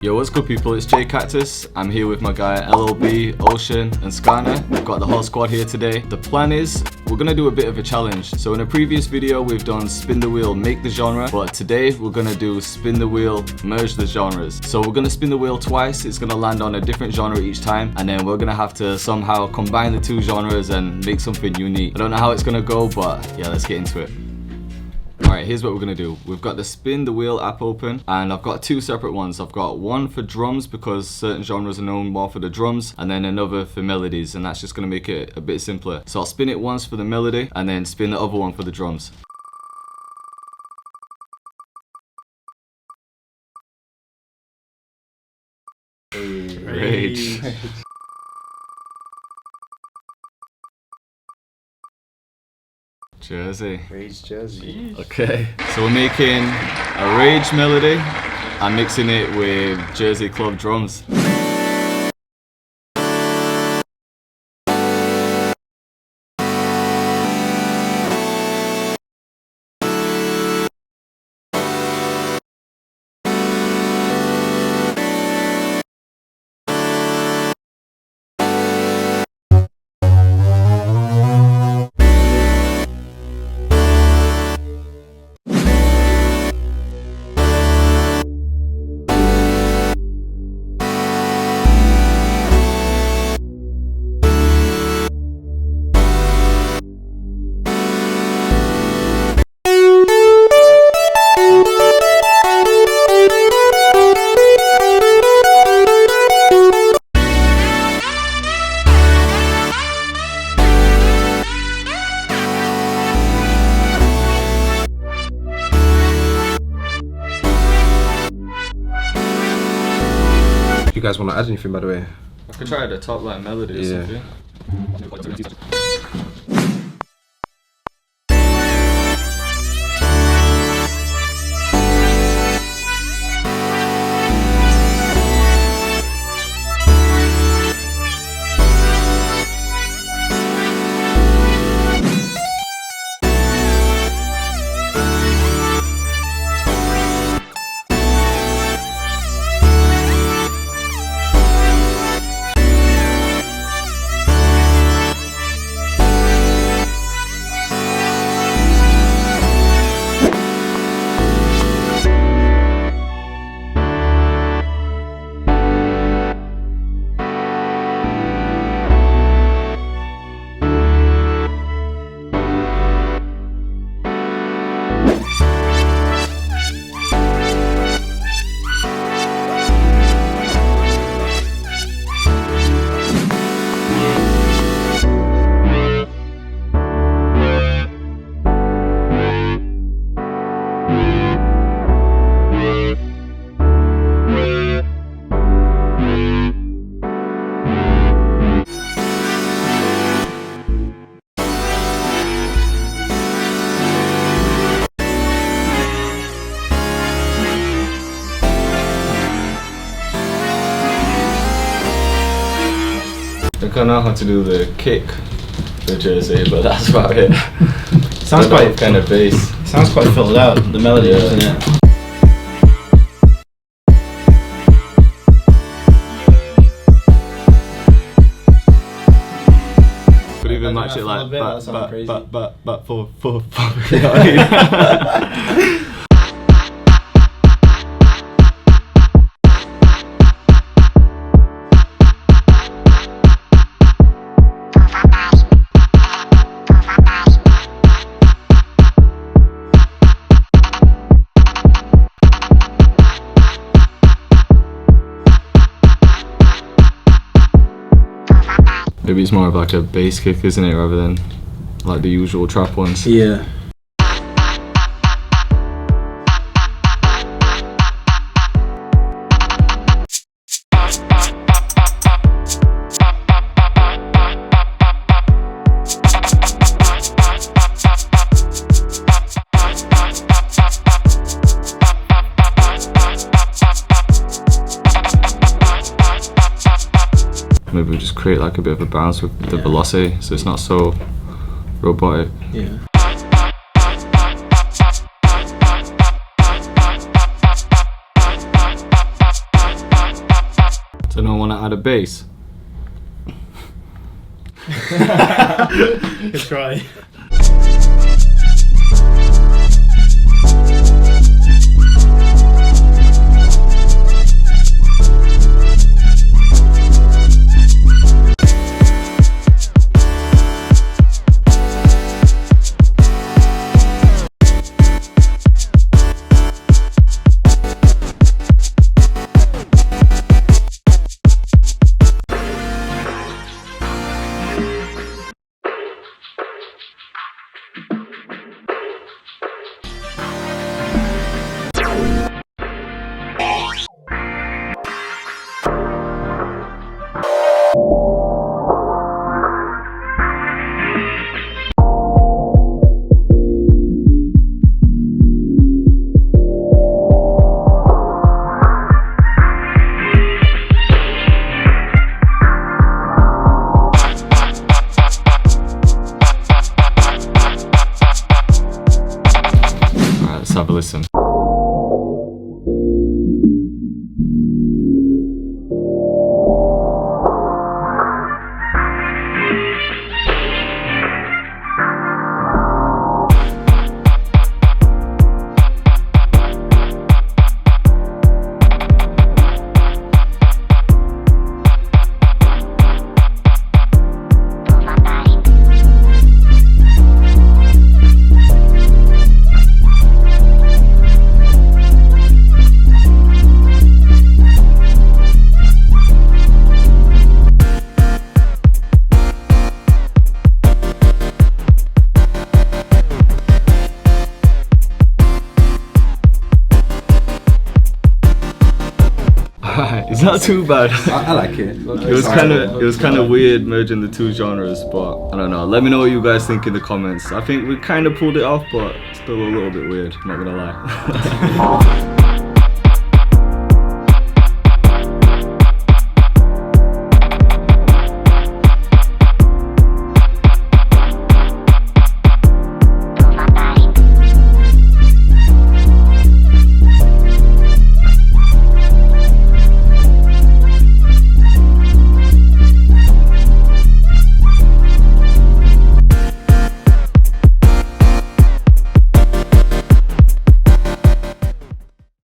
Yo, what's good people, it's Cactus. I'm here with my guy LLB, Ocean and Skyner. We've got the whole squad here today. The plan is, we're gonna do a bit of a challenge. So in a previous video, we've done spin the wheel, make the genre. But today, we're gonna do spin the wheel, merge the genres. So we're gonna spin the wheel twice. It's gonna land on a different genre each time. And then we're gonna have to somehow combine the two genres and make something unique. I don't know how it's gonna go, but yeah, let's get into it. Alright, here's what we're gonna do. We've got the spin the wheel app open, and I've got two separate ones. I've got one for drums because certain genres are known more for the drums, and then another for melodies, and that's just gonna make it a bit simpler. So I'll spin it once for the melody and then spin the other one for the drums. Rage. Jersey. Rage Jersey. Okay, so we're making a rage melody and mixing it with Jersey club drums. If you guys want to add anything, by the way. I could try the top line melody or something. I don't know how to do the kick for Jersey, but that's about it. Sounds quite kind of bass. Sounds quite filled out, the melody, doesn't it? Could even match it like that sounds crazy. but for you know what I mean? Maybe it's more of like a bass kick, isn't it, rather than like the usual trap ones. Yeah. Maybe we just create like a bit of a bounce with the velocity, so it's not so robotic. Yeah. Anyone want to add a bass? Good try. Let's have a listen. It's not too bad. I like it. It was kind of weird merging the two genres, but I don't know. Let me know what you guys think in the comments. I think we kind of pulled it off, but still a little bit weird. Not gonna lie.